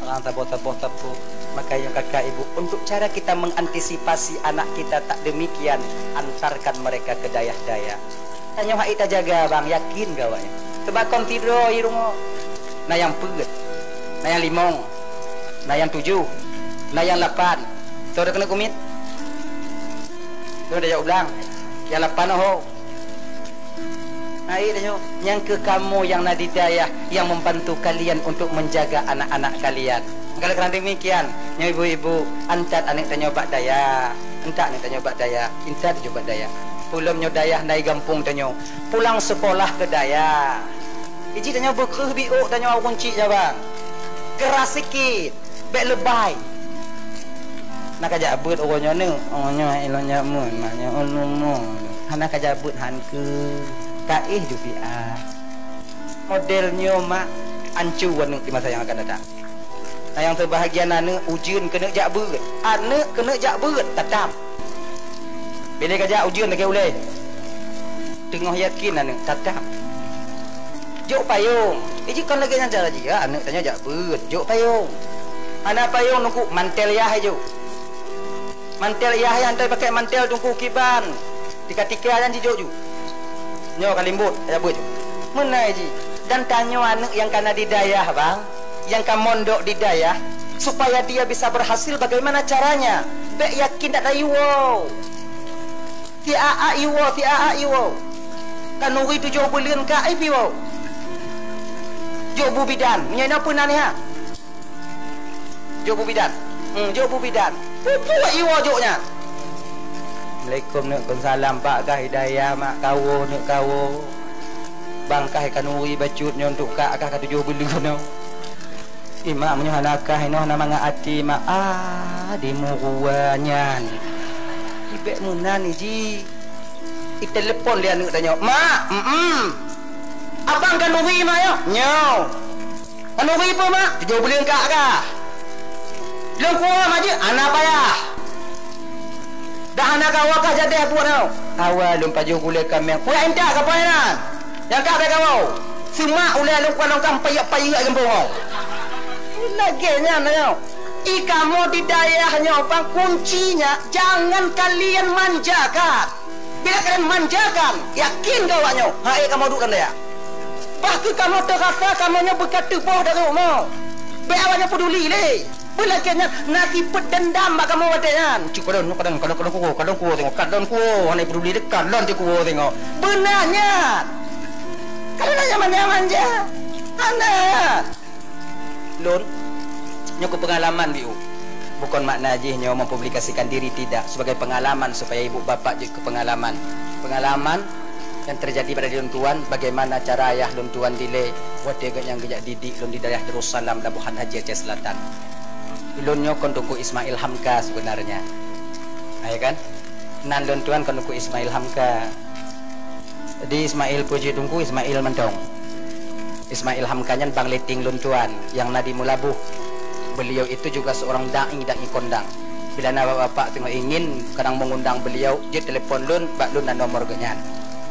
Orang tapo-tapo. Maka yang kakak ibu, untuk cara kita mengantisipasi anak kita tak demikian, antarkan mereka ke dayah-dayah. Tanya hak kita jaga bang, yakin gawanya. Sebab kon tidur di rumah. Nah yang peget, nah yang 5, nah yang 7, nah yang 8. Tahu dah kena kumit? Tahu dah jawab ulang. Yang 8 oh. Nah ini yang ke kamu yang nadidayah yang membantu kalian untuk menjaga anak-anak kalian. Kalau kerana demikian, yang ibu-ibu antat anak tanya bak daya, entak anak tanya bak daya, intat juga bak daya. Pulang daya naik kampung tanya, pulang sekolah ke daya. Iji tanya berkerh biuk tanya orang cik je bang. Keras sikit, bek lebay. Nak kajak abut orangnya ni, orangnya ilahnya mun, maknya ulung. Hana kajak abut han ke kaih dufiah. Modelnya mak ancuan di masa yang akan datang. Nah yang terbahagia anak ujian kena jak berat. Anak kena jak berat tetap. Bila kerja ujian tak boleh. Tengah yakin anak tetap. Jok payung. Kan lagi yang cara dia anak tanya jak berat. Jok payung. Anak payung nunggu mantel yah je. Mantel yah yang antai pakai mantel tunggu kiban. Tika-tika yang jijok ju. Nyo kalimbut ya berat. Mana ji? Dan tanya anak yang kena didayah bang. Yang kamu mondok di dayah supaya dia bisa berhasil bagaimana caranya? Bek yakin tak tahu wow. Tiaa iwo. Kanuri 7 bulan ka ai piwo. Jobu bidan, nyena pun ni ha. Jobu bidan. Jobu bidan. Pupu iwo joknya. Assalamualaikum nak salam pak kah hidayah mak kawo nak kawo. Bangkah kanuri bacutnya untuk kak 7 bulan no. Imam nyo hanakah ino na mga ati ma di muruanyan. Ibek munan iji. Itelepon dia nak tanya, "Ma, abang kanuri ma yo?" "Nyo." "Kanuri apa mak?" "7 bulan kak kah?" "Belum kuah ma je, anak payah." "Dah anak kau kah jadi apa no?" "Awal 7 bulan kami." "Kulah entak apa nan?" "Yang kak kau." "Semua ulai lu kalau kam payak-payak gembong." Laginya nanya, kamu di dayahnya bang kuncinya jangan kalian manjakan. Bila kalian manjakan, yakin gawanya, hai kamu dudukkan dia. Bahkan kamu terasa kamunya berkata boh dari rumah. Biarnya peduli le. Bila kalian nanti berdendam bak kamu watean. Kadang ku tengok kadang ku, hanya peduli dekat kadang ku tengok. Benarnya. Kalian manja. Anak. Lun, nyoko pengalaman biu. Bukan makna jihnya mempublikasikan diri, tidak, sebagai pengalaman supaya ibu bapak juga pengalaman. Pengalaman yang terjadi pada lun tuan, bagaimana cara ayah lun tuan dile wate yang gejak didik lun di daerah Darussalam Labuhan Haji Aceh Selatan. Lunnya kon tunggu Ismail Hamka sebenarnya. Ayo kan? Nan lun tuan kon tunggu Ismail Hamka. Jadi Ismail puji tunggu Ismail Mentong. Ismail Hamkanya bang leting luntuan yang nadi mulabuh. Beliau itu juga seorang da'i kondang. Bila bapak tengok ingin kadang mengundang beliau, dia telefon lun, bak lun dan nomor genyan.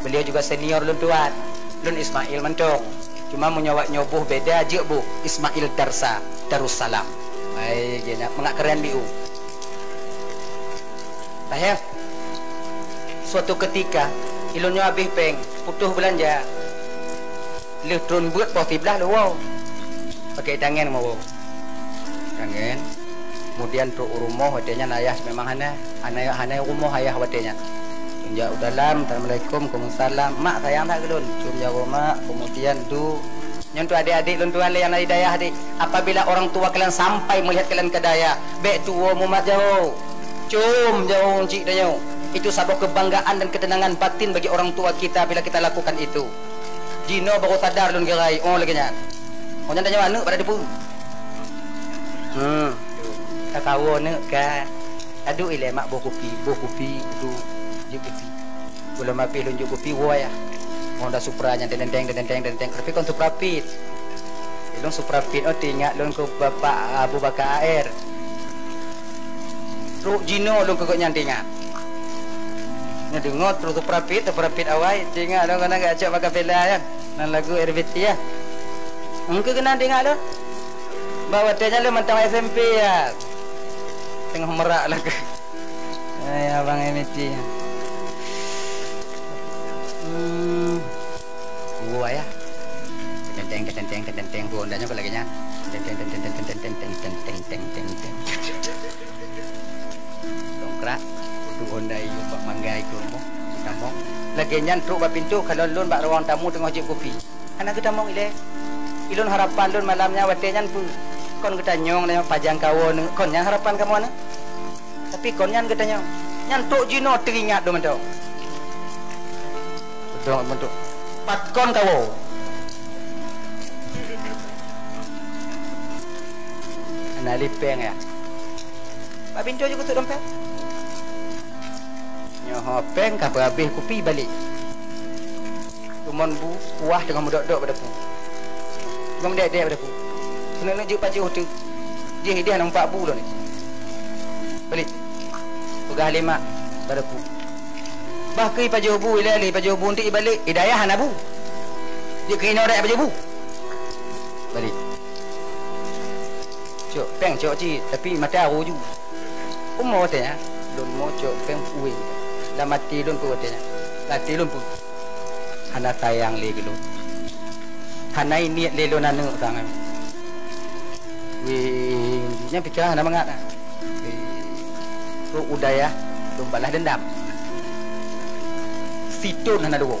Beliau juga senior luntuan. Lun Ismail Mentong. Cuma nyobuh beda je bu. Ismail Darussalam. Baik, dia nak mengak keren biu. Tahir. Suatu ketika ilunnya habis peng, putuh belanja. Letrun buat poti belah lu wow. Pakai tangan mau. Tangan. Kemudian tu rumah wadenya ayah memang hana rumah ayah wadenya. jauh dalam, assalamualaikum, waalaikumsalam. Mak sayang tak gelun, cium jauh mak. Kemudian tu nyentuh adik-adik lun tuan yang ada daya adik. Apabila orang tua kalian sampai melihat kalian ke daya, baik tua mumat jauh, cium jauh cik daya. Itu sebuah kebanggaan dan ketenangan batin bagi orang tua kita bila kita lakukan itu. Jino baru sadar lun gerai, oh lagi nyan. Oh nyan tanya mana pada depu. Tak tahu nak kan. Aduh ile mak buah kopi tu je kopi. Belum api lun je kopi wah ya. Honda Supra nya dendeng. Tapi kon Supra Pit. Lun Supra Pit oh tingat lun ko bapak Abu Bakar Air. Truk Jino lun kok nyan tingat. Nya dengot truk Supra Pit awai tingat lun kena gak acak pakai bela kan. Nan lagu RBT ya. Engke kena tingat lun. Bawa tanya lun mentang SMP ya. Tengah merak lah ke. Ay, abang MT. Gua ya. Tenteng gua ondanya kok lagi nya. Tenteng. Dongkrak. Tu onda iu pak manggai ku mo. Tamong. Lagi nyan truk ba pintu kalau lun bak ruang tamu tengah jip kopi. Anak kita mong ile. Ilun harapan lun malamnya wate nyan pu. Kon kita nyong nanya pajang kawon. Kon yang harapan kamu mana? Tapi kon nyan kita nyong. Nyan tok Jino teringat do mentau. Betul mentuk. Pat kon kawo. Ana lipeng ya. Pak pintu juga tu dompet. Nyoh peng ka habis kopi balik. Tumon bu kuah dengan modok-dok pada pu. Ngom dek-dek pada pu. Kena juk baju tu. Dia nampak bu lo ni. Balik. Pegah lima pada pu. Bahki baju bu ile baju bu nanti balik. Hidayah ana bu. Dia kena rek baju bu. Balik. Cok peng cok ci tapi mata aku ju. Umur tanya. Lun mo cok peng uwi. Dah mati lun pu tanya. Mati lun pu. Hana sayang le gelun. Hana ini le lun anu tangan. Nya pikiran nak mengat. Ru udaya tu balas dendam. Situn hana dua.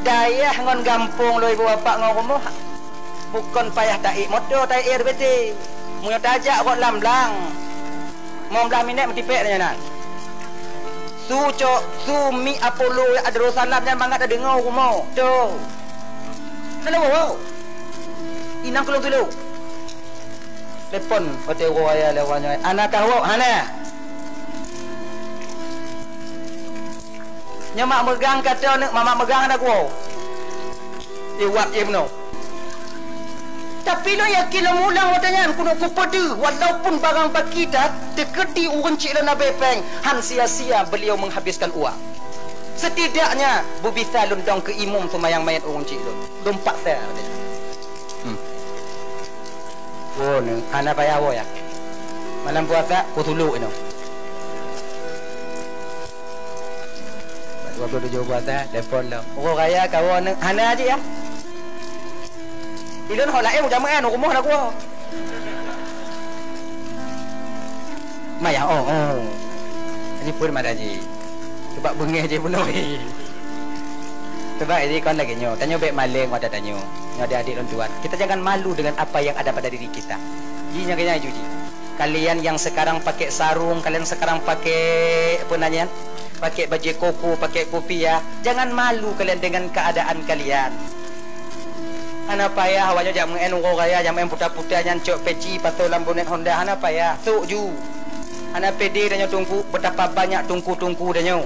Daya ngon gampung lo ibu bapa ngau rumah. Bukan payah taik motor taik RBT. Munyo tajak kok lamblang. Mau belah minit mati pek nya nan. Sumi Apollo Adrosalam yang mangat ada ngau rumah. Tu. Nana wow. Inang kelong dulu. Telepon hotel roya lewanya. Anak kau hana. Nyamak megang kata nak mama megang anak kau. Iwak ye beno. Tapi lo yakin lo mulang watanya kuno kupadu walaupun barang bak kita tekedi urun cik lana bepeng han sia-sia beliau menghabiskan uang. Setidaknya bubisa lundang ke imum semayang mayat urun cik lo. Dompak saya. Oh ni, anak payah wo ya. Malam puasa kutulu ino. Waktu tu jauh puasa, telefon lo. Oh kaya kawan anak aja ya. Ilun hol lain udah makan rumah nak gua. Maya oh. Ini pun mana ji. Sebab bengih je penuh. Sebab ini kan lagi nyo. Tanya baik maling mata tanya. Nyo adik-adik dan tuan. Kita jangan malu dengan apa yang ada pada diri kita. Jinya kena juji. Kalian yang sekarang pakai sarung, kalian sekarang pakai apa namanya? Pakai baju koko, pakai kopi ya. Jangan malu kalian dengan keadaan kalian. Hana payah awaknya jam mengen urang raya, jam mengen putar-putar nyancok peci patau lambonet Honda. Hana payah. Tuk ju. Hana pede dan tungku betapa banyak tungku-tungku dan nyo.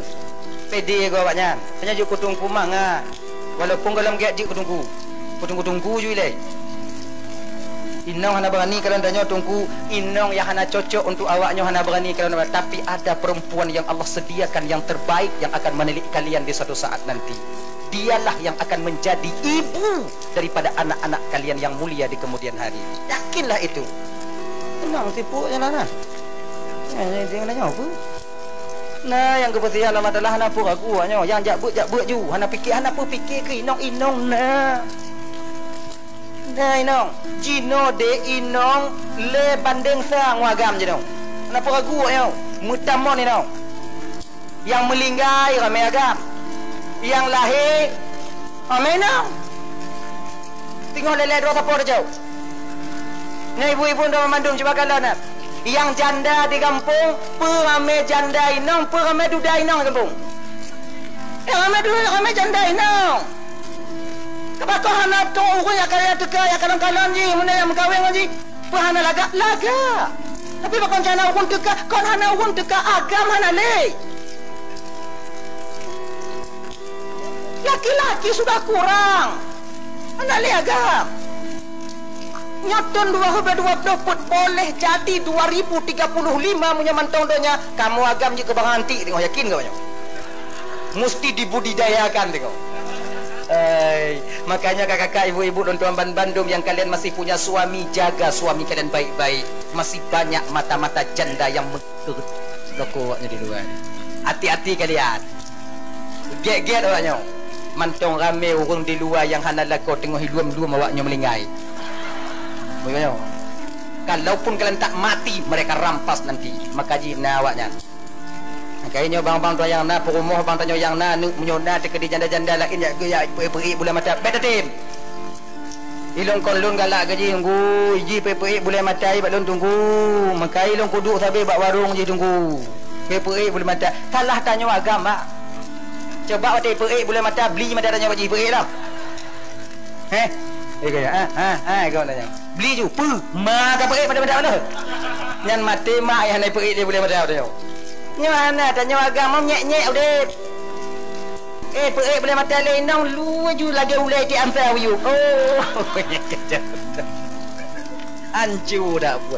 Pede gua awaknya. Tanya ju tungku manga. Walaupun dalam gak dik tungku. Tungku ju ile. Inong hana berani kalau tanya tungku, inong yang hana cocok untuk awaknya hana berani kalau tapi ada perempuan yang Allah sediakan yang terbaik yang akan menilik kalian di suatu saat nanti. Dialah yang akan menjadi ibu daripada anak-anak kalian yang mulia di kemudian hari. Yakinlah itu. Tenang tipu je lah. Jangan nanya apa. Nah, yang kebersihan lama telah hana pura aku hanya yang jak-but ju. Hana fikir hana apa fikir ke inong nah. Nah inong, Jino de inong le bandeng sang wagam je dong. Hana pura aku hanya mutamon inong. Yang melinggai ramai agam. Yang lahir ramai nang. Tengok lelai dua tapur jauh. Ni ibu-ibu dah memandung cuba kalau nak. Yang janda di kampung, peramai janda inang, peramai duda inang di kampung. Yang ramai duda, ramai janda inang. Kebakar hana tu orang yang kaya teka, yang kalang-kalang je, mana yang berkahwin je. Perhana laga. Tapi bakal jana orang teka, kau hana orang teka agam hana leh. Laki-laki sudah kurang. Hana leh agam. Nyaton 2020 put boleh jadi 2035 punya mantong donya. Kamu agam je ke bang antik tengok, yakin kau banyak. Mesti dibudidayakan tengok. Makanya kakak-kakak, ibu-ibu dan tuan Bandung yang kalian masih punya suami, jaga suami kalian baik-baik. Masih banyak mata-mata janda yang lekuknya di luar. Hati-hati kalian. Get awaknya. Mantong ramai orang di luar yang hana lakau tengok hiluam-luam awaknya melingai. Bagaimana? Kalaupun kalian tak mati, mereka rampas nanti. Maka jina awaknya. Kayaknya bang-bang tu yang na perumah bang tanya yang na menyona dekat di janda-janda lain ya peri bulan mata beta tim. Ilong kon lun galak gaji tunggu ji peri bulan mata ai balon tunggu. Maka ilong kuduk sabe bak warung je tunggu. Peri bulan mata kalah tanya agama. Coba wate peri bulan mata beli mata tanya baji peri lah. Kaya kau tanya. Beli ju pu maka peri pada mana? Nyan mati mak yang naik peri dia boleh mata tanya. Nyana tanya agama nyek-nyek udah. Boleh mata lain nang lu ju lagi ulai di ampau you. Oh. Hancur dah buat.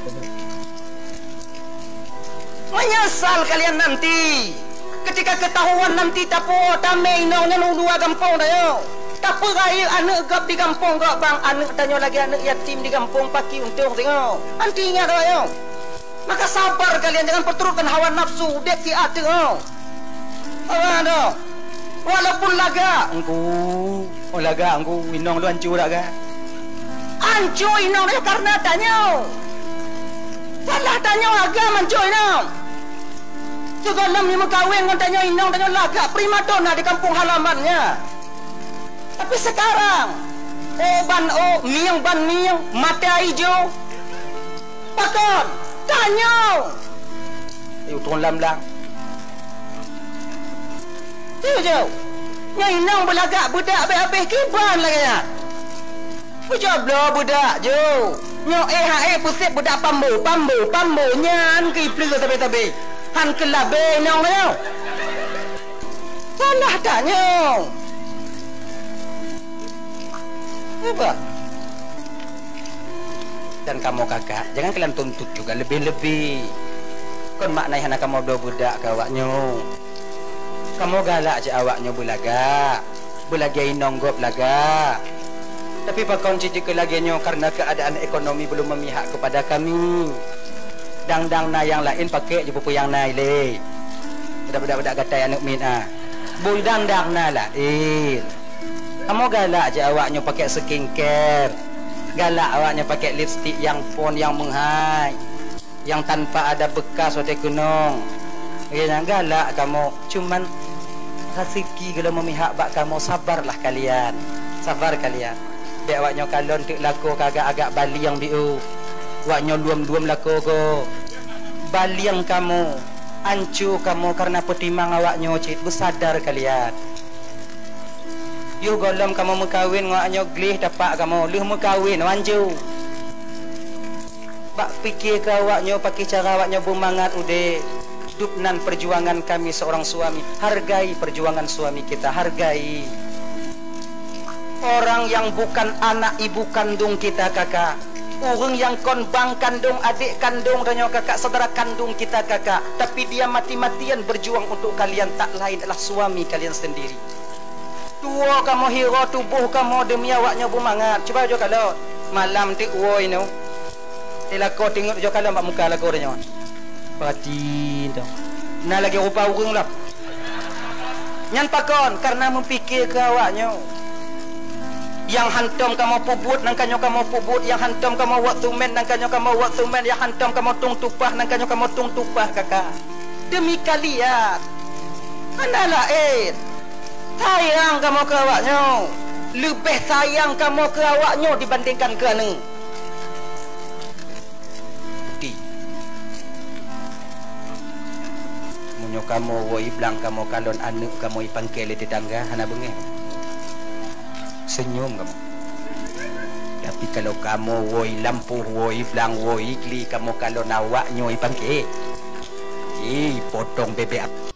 Menyesal kalian nanti. Ketika ketahuan nanti tapo tamai nangnya dua kampung dah yo. Tak perai anak gap di kampung gak bang, anak tanya lagi anak yatim di kampung paki untung tengok. Nanti ingat dah yo. Maka sabar kalian, jangan perturutkan hawa nafsu dek si ate oh. Apa walaupun laga engkau inong lu hancur dak ga. Hancur inong dia karena tanya. Salah tanya agama hancur inong. Segala ni mengkawin dengan tanya inong tanya laga primadona di kampung halamannya. Tapi sekarang ban miang mata hijau. Pakon tanya. Turun lam-lam. Tu je. Yang inang berlagak budak habis-habis kiban lah kaya. Berjablah budak je. Nyok pusat budak pambu. Nyan ke plug sampai-sampai. Han kelabe inang kaya. Salah tanya. Apa? Dan kamu kakak, jangan kalian tuntut juga lebih-lebih. Kon maknai hana kamu do budak ke awaknya. Kamu galak je awaknya bulaga inonggop laga. Tapi pakon cici ke laginya karena keadaan ekonomi belum memihak kepada kami. Dang-dang na yang lain pakai je pupu yang nai le. Budak-budak gatai anak min ah. Bul dang-dang na lain. Kamu galak je awaknya pakai skincare. Galak awaknya pakai lipstick yang pon yang menghai, yang tanpa ada bekas waktu kunung. Yang galak kamu, cuman rezeki kalau memihak bak kamu, sabarlah kalian. Sabar kalian. Biar awaknya kalon tik laku agak-agak bali yang biu. Awaknya luam-luam laku go. Bali yang kamu, ancu kamu karena petimang awaknya cit, bersadar kalian. Yo golom kamu mengkawin ngaknya glih dapat kamu leh mengkawin wanju. Bak fikir ke awaknya pakai cara awaknya bermangat ude dupnan perjuangan kami seorang suami. Hargai perjuangan suami kita, hargai. Orang yang bukan anak ibu kandung kita kakak. Orang yang kon bang kandung, adik kandung dan kakak saudara kandung kita kakak. Tapi dia mati-matian berjuang untuk kalian, tak lain adalah suami kalian sendiri. Tua kamu hero tubuh kamu demi awaknya bermangat. Cuba jo kalau malam ti woi no. Ila kau tengok jo kalau mak muka la kau denyo. Batin tu. Na lagi rupa urang lah. Nyan pakon karena memikir ke awaknya. Yang hantam kamu pubut nang kanyo kamu pubut, yang hantam kamu waktu men nang kanyo kamu waktu men, yang hantam kamu tung tupah nang kanyo kamu tung tupah kakak. Demi kalian. Anda lain. Sayang kamu ke awaknya. Lebih sayang kamu ke awaknya dibandingkan ke anu. Bukti. Munyo kamu woi bilang kamu kalon anu kamu ipangkele tetangga hana bengeng. Senyum kamu. Tapi kalau kamu woi lampu woi bilang woi kli kamu kalon awaknya ipangke. Potong bebek.